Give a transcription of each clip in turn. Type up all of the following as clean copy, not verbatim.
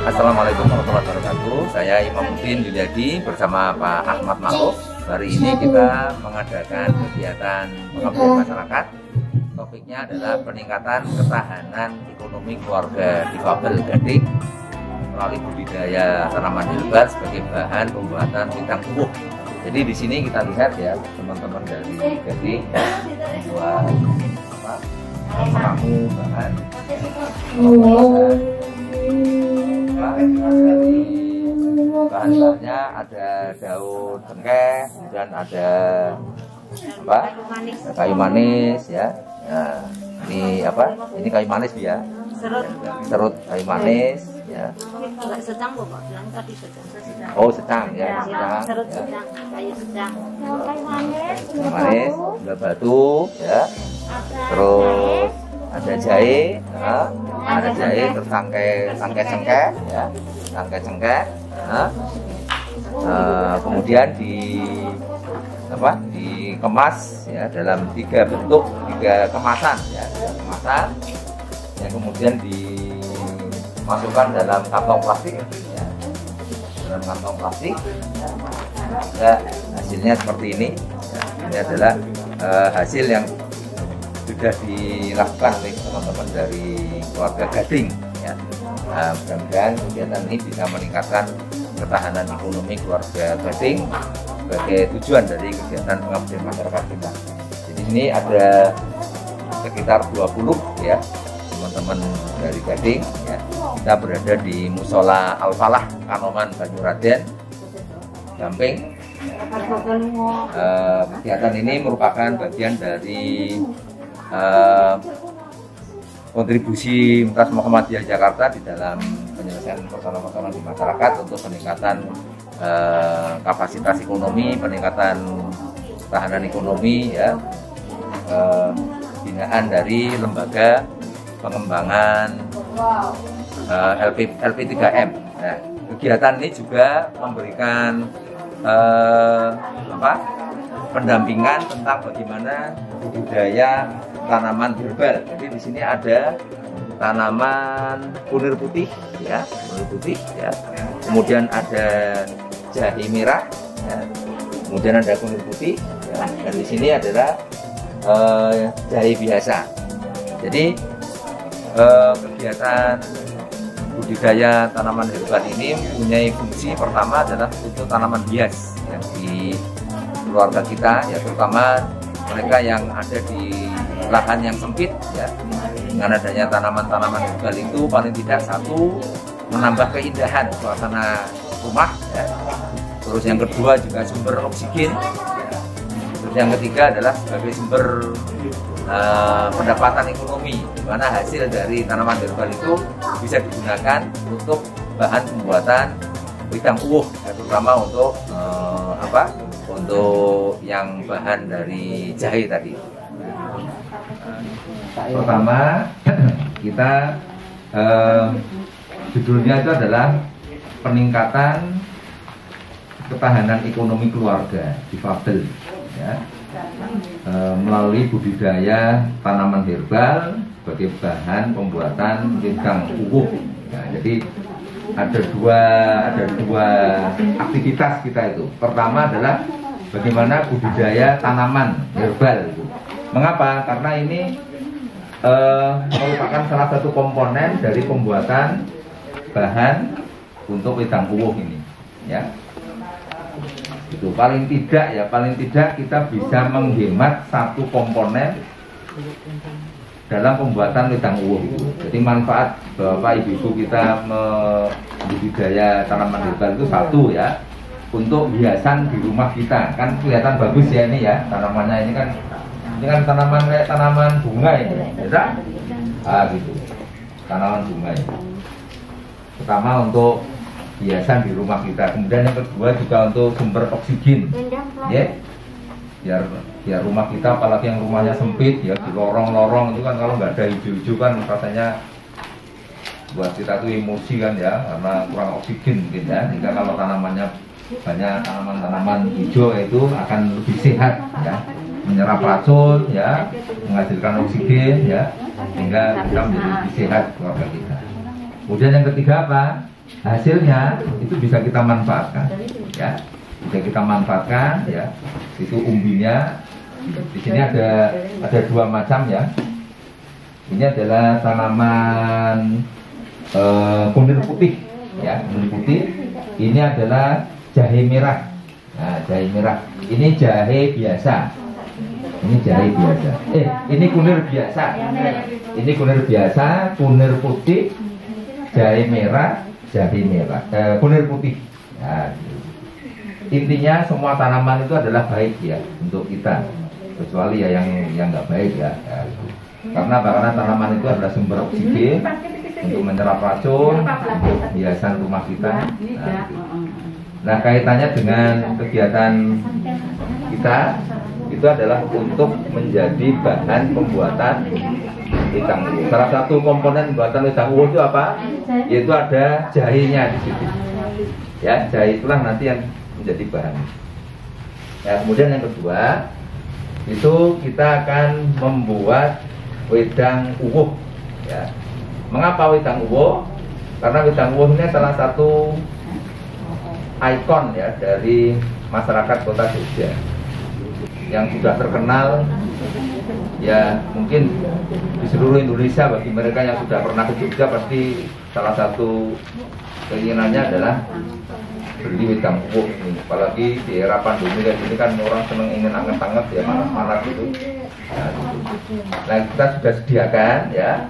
Assalamualaikum warahmatullahi wabarakatuh. Saya Imamuddin Yuliadi bersama Pak Ahmad Ma'ruf. Hari ini kita mengadakan kegiatan pengabdian masyarakat. Topiknya adalah peningkatan ketahanan ekonomi keluarga difabel Gading melalui budidaya tanaman herbal sebagai bahan pembuatan wedang uwuh. Jadi di sini kita lihat ya teman-teman dari Gading membuat meramu bahan bahan-bahannya ada daun cengkeh dan ada kayu manis ya. Nah, ini ini kayu manis ya, serut kayu manis ya. Oh sedang ya, sedang ya. Kayu manis, gula batu ya, terus ada jahe, terus tangkai cengkeh ya, tangkai cengkeh. Kemudian dikemas ya dalam tiga kemasan ya, yang kemudian dimasukkan dalam kantong plastik ya, ya, hasilnya seperti ini ya. Ini adalah hasil yang sudah dilakukan oleh teman-teman dari keluarga Gading ya. Nah, mudah-mudahan kegiatan ini bisa meningkatkan ketahanan ekonomi keluarga Gading sebagai tujuan dari kegiatan pengabdian masyarakat kita. Jadi ini ada sekitar 20 ya teman-teman dari Gading ya. Kita berada di Musola Al-Falah Kanoman Banyuraden, Gamping. Kegiatan ini merupakan bagian dari kontribusi Universitas Muhammadiyah Jakarta di dalam penyelesaian persoalan-persoalan di masyarakat untuk peningkatan kapasitas ekonomi, peningkatan ketahanan ekonomi ya, binaan dari lembaga pengembangan LP3M. Nah, kegiatan ini juga memberikan pendampingan tentang bagaimana budidaya tanaman herbal. Jadi di sini ada tanaman kunir putih ya, kemudian ada jahe merah ya, kemudian ada kunir putih ya, dan di sini adalah jahe biasa. Jadi kegiatan budidaya tanaman herbal ini mempunyai fungsi pertama adalah untuk tanaman hias ya, di keluarga kita ya, terutama mereka yang ada di lahan yang sempit ya. Dengan adanya tanaman-tanaman herbal itu paling tidak satu menambah keindahan suasana rumah ya. Terus yang kedua juga sumber oksigen ya. Terus yang ketiga adalah sebagai sumber pendapatan ekonomi, di mana hasil dari tanaman herbal itu bisa digunakan untuk bahan pembuatan wedang uwuh ya, terutama untuk untuk yang bahan dari jahe tadi. Pertama kita judulnya itu adalah peningkatan ketahanan ekonomi keluarga difabel ya, melalui budidaya tanaman herbal sebagai bahan pembuatan wedang uwuh ya. Jadi ada dua aktivitas kita itu. Pertama adalah bagaimana budidaya tanaman herbal itu. Mengapa? Karena ini merupakan salah satu komponen dari pembuatan bahan untuk wedang uwuh ini ya. Itu paling tidak kita bisa menghemat satu komponen dalam pembuatan wedang uwuh itu. Jadi manfaat Bapak Ibu kita membudidaya tanaman herbal itu satu ya, untuk hiasan di rumah kita. Kan kelihatan bagus ya ini ya, tanamannya ini kan tanaman kayak tanaman bunga ini, ya. Gitu. Tanaman bunga ini. Pertama untuk hiasan di rumah kita. Kemudian yang kedua juga untuk sumber oksigen. Ya. Biar rumah kita, apalagi yang rumahnya sempit ya, di lorong-lorong itu kan kalau nggak ada hijau-hijau kan rasanya buat kita tuh emosi kan ya, karena kurang oksigen mungkin ya. Jika kalau tanamannya banyak tanaman-tanaman hijau itu akan lebih sehat ya. menyerap racun, ya, menghasilkan oksigen, ya, sehingga kita menjadi lebih sehat keluarga kita. Kemudian yang ketiga apa? Hasilnya itu bisa kita manfaatkan, ya, bisa kita manfaatkan, ya. Itu umbinya. Di sini ada dua macam, ya. Ini adalah tanaman kunir putih, ya, kunir putih. Ini adalah jahe merah. Nah, jahe merah. Ini jahe biasa. Ini jahe biasa. Ini kunir biasa. Ini kunir biasa, kunir putih, jahe merah, kunir putih. Nah, intinya semua tanaman itu adalah baik, ya, untuk kita. Kecuali ya yang nggak baik, ya. Karena tanaman itu adalah sumber oksigen untuk menyerap racun, hiasan rumah kita. Nah, kaitannya dengan kegiatan kita itu adalah untuk menjadi bahan pembuatan wedang uwo. Salah satu komponen pembuatan wedang uwo itu apa? Yaitu ada jahenya di situ. Ya, jahe itulah nanti yang menjadi bahan. Ya, kemudian yang kedua itu kita akan membuat wedang uwo. Ya. Mengapa wedang uwo? Karena wedang uwo ini salah satu ikon, ya, dari masyarakat Kota Jogja yang sudah terkenal, ya, mungkin di seluruh Indonesia. Bagi mereka yang sudah pernah ke Jogja pasti salah satu keinginannya adalah beli wedang uwo ini. Apalagi di era pandemi kayak gini kan orang seneng ingin anget-anget, ya, panas-panas gitu. Nah, kita sudah sediakan, ya.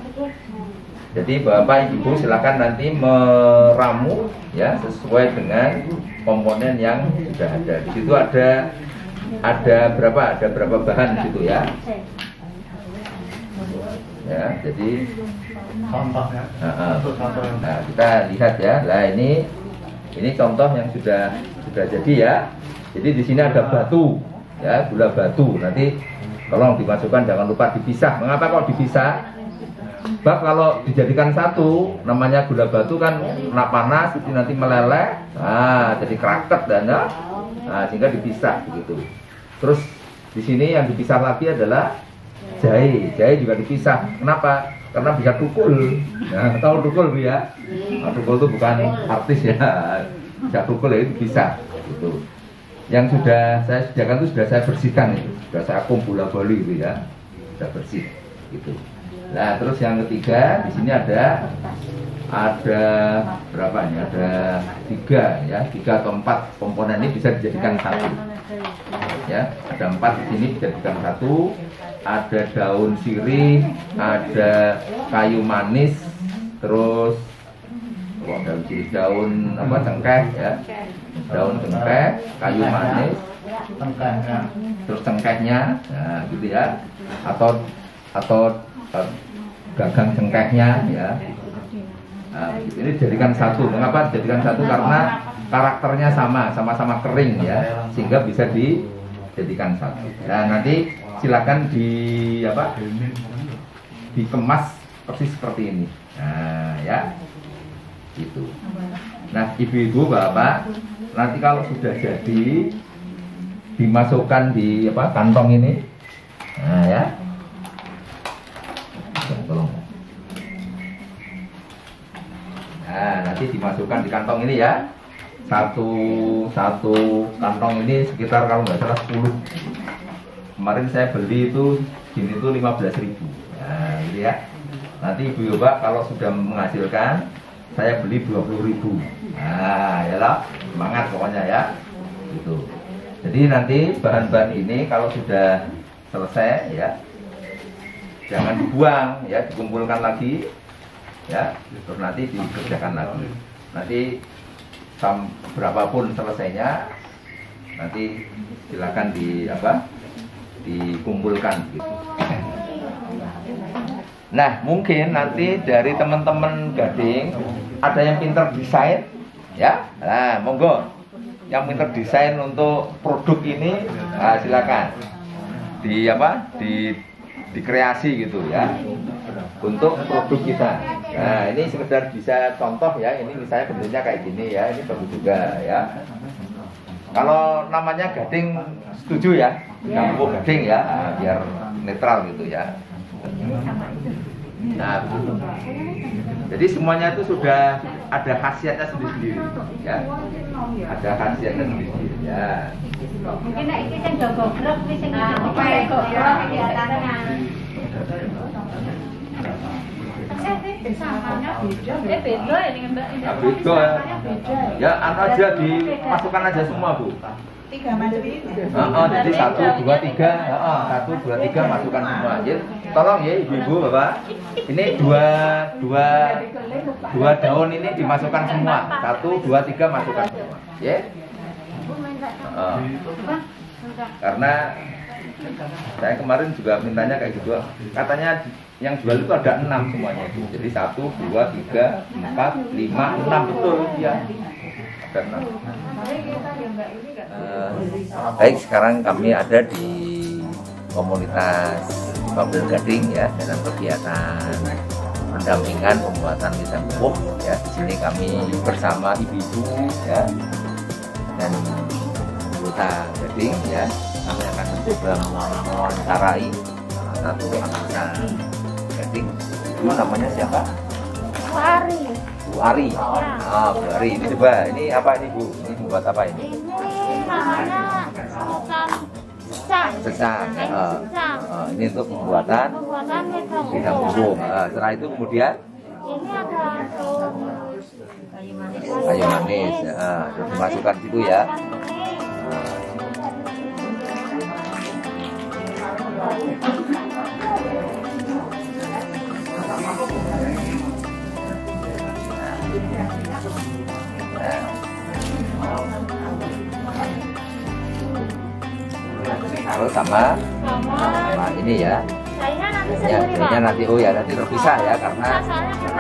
Jadi Bapak Ibu silakan nanti meramu, ya, sesuai dengan komponen yang sudah ada. Di situ ada berapa bahan di situ, ya. Ya, jadi contohnya. Nah, kita lihat, ya. Nah, ini contoh yang sudah jadi, ya. Jadi di sini ada batu, ya, gula batu. Nanti tolong dimasukkan, jangan lupa dipisah. Mengapa kok dipisah? Sebab kalau dijadikan satu, namanya gula batu kan kena panas, jadi nanti meleleh, nah, jadi kraket dan, ya, nah, sehingga dipisah begitu. Terus di sini yang dipisah lagi adalah jahe. Jahe juga dipisah. Kenapa? Karena bisa tukul. Nah, tahu tukul, Bu, ya? Nah, tukul itu bukan artis, ya. Bisa tukul, ya, itu bisa. Gitu. Yang sudah saya sediakan itu sudah saya bersihkan, itu sudah saya akum bola bali, gitu, ya, sudah bersih, gitu. Nah, terus yang ketiga di sini ada berapa ini? Ada 3, ya, 3 atau 4 komponen ini bisa dijadikan satu. Ya, ada 4 di sini bisa dijadikan satu. Ada daun sirih, ada kayu manis, terus daun sirih, daun apa, cengkeh, ya, daun cengkeh, kayu manis, terus cengkehnya, nah, gitu, ya, atau gagang cengkehnya, ya. Nah, ini dijadikan satu. Mengapa dijadikan satu? Karena karakternya sama-sama kering, ya, sehingga bisa dijadikan satu. Nah, nanti silakan dikemas persis seperti ini. Nah, ya, gitu. Nah, ibu-ibu, bapak, nanti kalau sudah jadi dimasukkan di kantong ini. Nah, ya. Tolong. Nah, nanti dimasukkan di kantong ini, ya. Satu kantong ini sekitar kalau nggak salah 10. Kemarin saya beli itu gini tuh 15.000. Nah, gitu, ya. Nanti ibu bapak kalau sudah menghasilkan, saya beli 20.000. Nah, ya lah, semangat pokoknya, ya. Gitu. Jadi nanti bahan-bahan ini kalau sudah selesai, ya, jangan dibuang, ya, dikumpulkan lagi, ya, terus nanti dikerjakan lagi. Nanti berapapun selesainya, nanti silakan dikumpulkan, gitu. Nah, mungkin nanti dari teman-teman Gading ada yang pinter desain, ya. Nah, monggo yang pinter desain untuk produk ini, nah, silakan dikreasi, gitu, ya, untuk produk kita. Nah, ini sekedar bisa contoh, ya. Ini misalnya bentuknya kayak gini, ya. Ini bagus juga, ya. Kalau namanya gading setuju ya, yang uwuh gading ya, biar netral gitu ya. Nah, jadi semuanya itu sudah ada khasiatnya sendiri-sendiri ya. Ada khasiatnya sendiri-sendiri ya. Mungkin nek iki sing goblok iki sing goblok iki antara. Beda ini Mbak. Beda ya. Ya, aja dimasukkan aja semua, Bu. 3 macam ini. Jadi 1, 2, 3, 1, 2, 3 masukkan semua. Ya, tolong ya ibu-ibu, bapak. Ini dua daun ini dimasukkan semua. 1, 2, 3 masukkan semua. Ya. Karena saya kemarin juga mintanya kayak gitu. Katanya yang jual itu ada 6 semuanya itu. Jadi 1, 2, 3, 4, 5, 6 betul ya. Ada 6. Baik, sekarang kami ada di komunitas Babel Gading ya, dalam kegiatan pendampingan pembuatan wedang uwuh ya. Di sini kami bersama ibu-ibu ya dan anggota Gading ya. Kami akan mencoba mewawancarai satu anggota Gading. Itu namanya siapa? Bu Ari. Bu Ari. Bu Ari. Ini coba, ini apa ini Bu? Ini buat apa ini? Ini namanya Sesang. Ini untuk pembuatan wedang uwuh. Setelah itu kemudian ini ada kayu manis. Terus dimasukkan situ ya. Kalau sama ini ya. Sayanya nanti nanti terpisah ya karena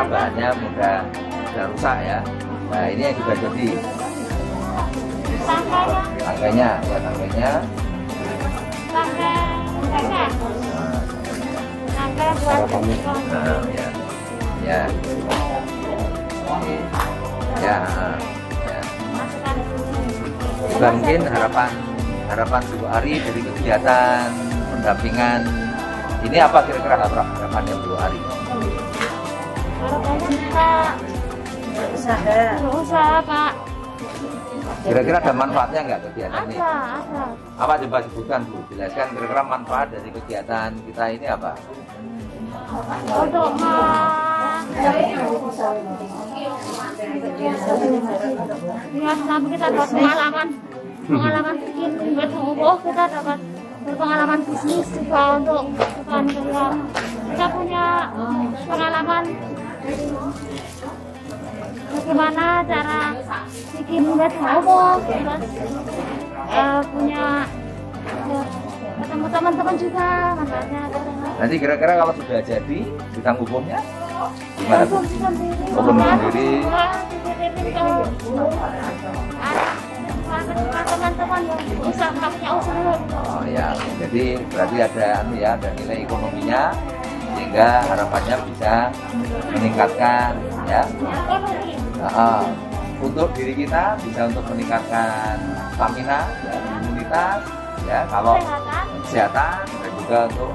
bahannya mudah rusak ya. Nah ini yang juga jadi tangkainya juga mungkin harapan Bu Ari dari kegiatan pendampingan ini apa kira-kira harapannya Bu Ari? Harapannya kita berusaha Pak. Kira-kira ada manfaatnya nggak kegiatan ini? Ada. Apa coba sebutkan Bu? Jelaskan kira-kira manfaat dari kegiatan kita ini apa? Untuk ya, sampai kita dapat pengalaman bikin wedang uwuh, kita dapat berpengalaman bisnis juga untuk kita punya pengalaman bagaimana cara bikin wedang uwuh, terus punya ketemu teman-teman juga manfaatnya. Nanti kira-kira kalau sudah jadi wedang uwuhnya gimana Bu? Sendiri. Teman-teman yang bisa punya usaha. Oh ya, jadi berarti ada nilai ekonominya sehingga harapannya bisa meningkatkan ya. Untuk diri kita bisa untuk meningkatkan stamina, ya, imunitas, ya kalau kesehatan dan juga untuk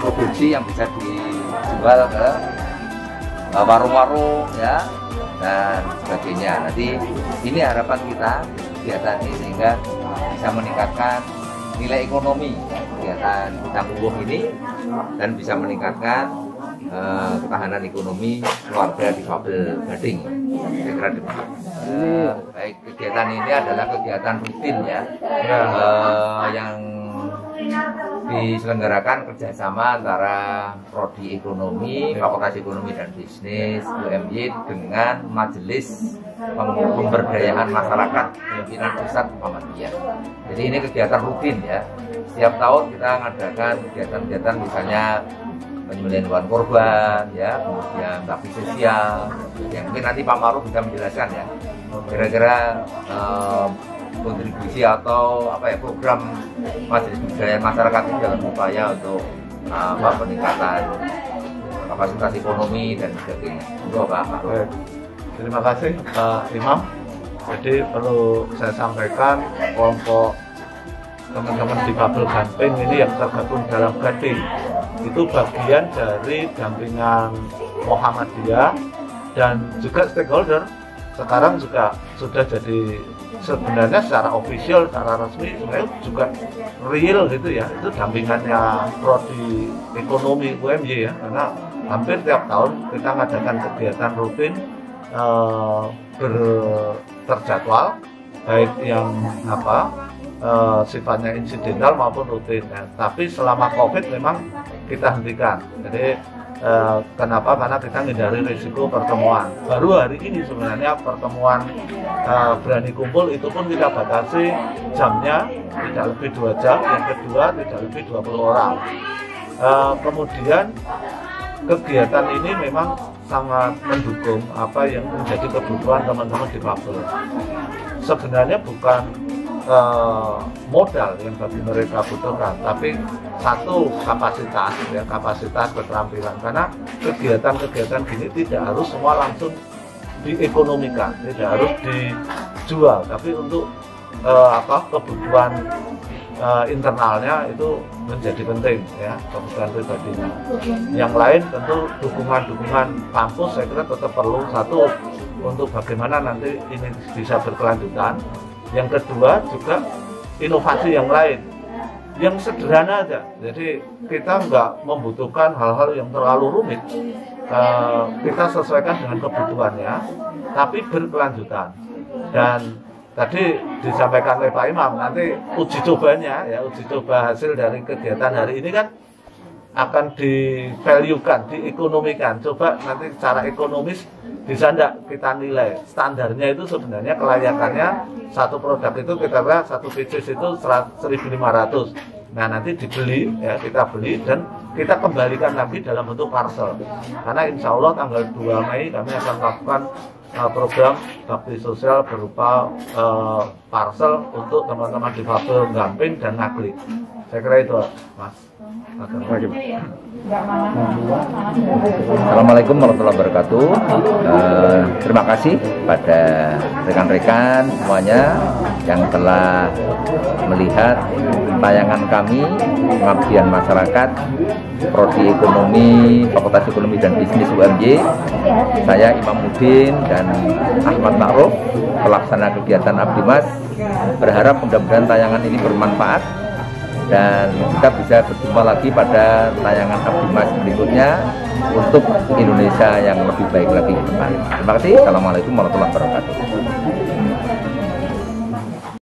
produksi yang bisa dijual ke warung-warung ya dan sebagainya. Nanti ini harapan kita kegiatan ini sehingga bisa meningkatkan nilai ekonomi ya, kegiatan wedang uwuh ini dan bisa meningkatkan ketahanan ekonomi keluarga di Babel Gading. Saya kira baik kegiatan ini adalah kegiatan rutin ya, yang diselenggarakan kerjasama antara Prodi Ekonomi, Fakultas Ekonomi dan Bisnis UMY dengan Majelis Pemberdayaan Masyarakat Pimpinan Pusat Muhammadiyah. Jadi ini kegiatan rutin ya. Setiap tahun kita mengadakan kegiatan-kegiatan misalnya penyembelihan hewan korban, ya, kemudian bakti sosial. Yang mungkin nanti Pak Maruf bisa menjelaskan ya. Kira-kira kontribusi atau program Majelis Pemberdayaan Masyarakat ini dalam upaya untuk peningkatan kapasitas ekonomi dan sebagainya. Untuk Pak Maruf. Terima kasih Pak Imam. Jadi perlu saya sampaikan, kelompok teman-teman difabel Gamping ini yang tergabung dalam Gading itu bagian dari dampingan Muhammadiyah dan juga stakeholder. Sekarang juga sudah jadi sebenarnya secara official, secara resmi sebenarnya juga real gitu ya. Itu dampingannya prodi ekonomi UMY ya, karena hampir tiap tahun kita mengadakan kegiatan rutin terjadwal, baik yang sifatnya insidental maupun rutin ya. Tapi selama COVID memang kita hentikan. Jadi kenapa? Karena kita menghindari risiko pertemuan. Baru hari ini sebenarnya pertemuan berani kumpul itu pun kita batasi jamnya tidak lebih 2 jam, yang kedua tidak lebih 20 orang. Kemudian kegiatan ini memang sangat mendukung apa yang menjadi kebutuhan teman-teman difabel. Sebenarnya bukan modal yang bagi mereka butuhkan, tapi satu kapasitas ya, kapasitas keterampilan. Karena kegiatan-kegiatan gini tidak harus semua langsung diekonomikan, tidak harus dijual, tapi untuk kebutuhan internalnya itu menjadi penting ya, kebutuhan pribadinya. Yang lain tentu dukungan kampus saya kira tetap perlu, satu untuk bagaimana nanti ini bisa berkelanjutan. Yang kedua juga inovasi yang lain, yang sederhana aja. Jadi kita nggak membutuhkan hal-hal yang terlalu rumit. Kita sesuaikan dengan kebutuhannya, tapi berkelanjutan. Dan tadi disampaikan oleh Pak Imam, nanti uji cobanya ya, uji coba hasil dari kegiatan hari ini kan akan di-value-kan, diekonomikan. Coba nanti secara ekonomis bisa enggak kita nilai standarnya itu sebenarnya kelayakannya satu produk itu kita lihat satu pieces itu 1.500. Nah nanti dibeli ya, kita beli dan kita kembalikan lagi dalam bentuk parcel. Karena insya Allah tanggal 2 Mei kami akan melakukan program bakti sosial berupa parcel untuk teman-teman difabel Gamping dan Ngaglik. Saya kira itu, Mas. Assalamualaikum warahmatullahi wabarakatuh. Terima kasih pada rekan-rekan semuanya yang telah melihat tayangan kami Pengabdian Masyarakat Prodi Ekonomi Fakultas Ekonomi dan Bisnis UMY. Saya Imam Udin dan Ahmad Ma'ruf, pelaksana kegiatan Abdimas, berharap mudah-mudahan tayangan ini bermanfaat dan kita bisa berjumpa lagi pada tayangan Abdimas berikutnya untuk Indonesia yang lebih baik lagi ke depan. Terima kasih. Assalamualaikum warahmatullahi wabarakatuh.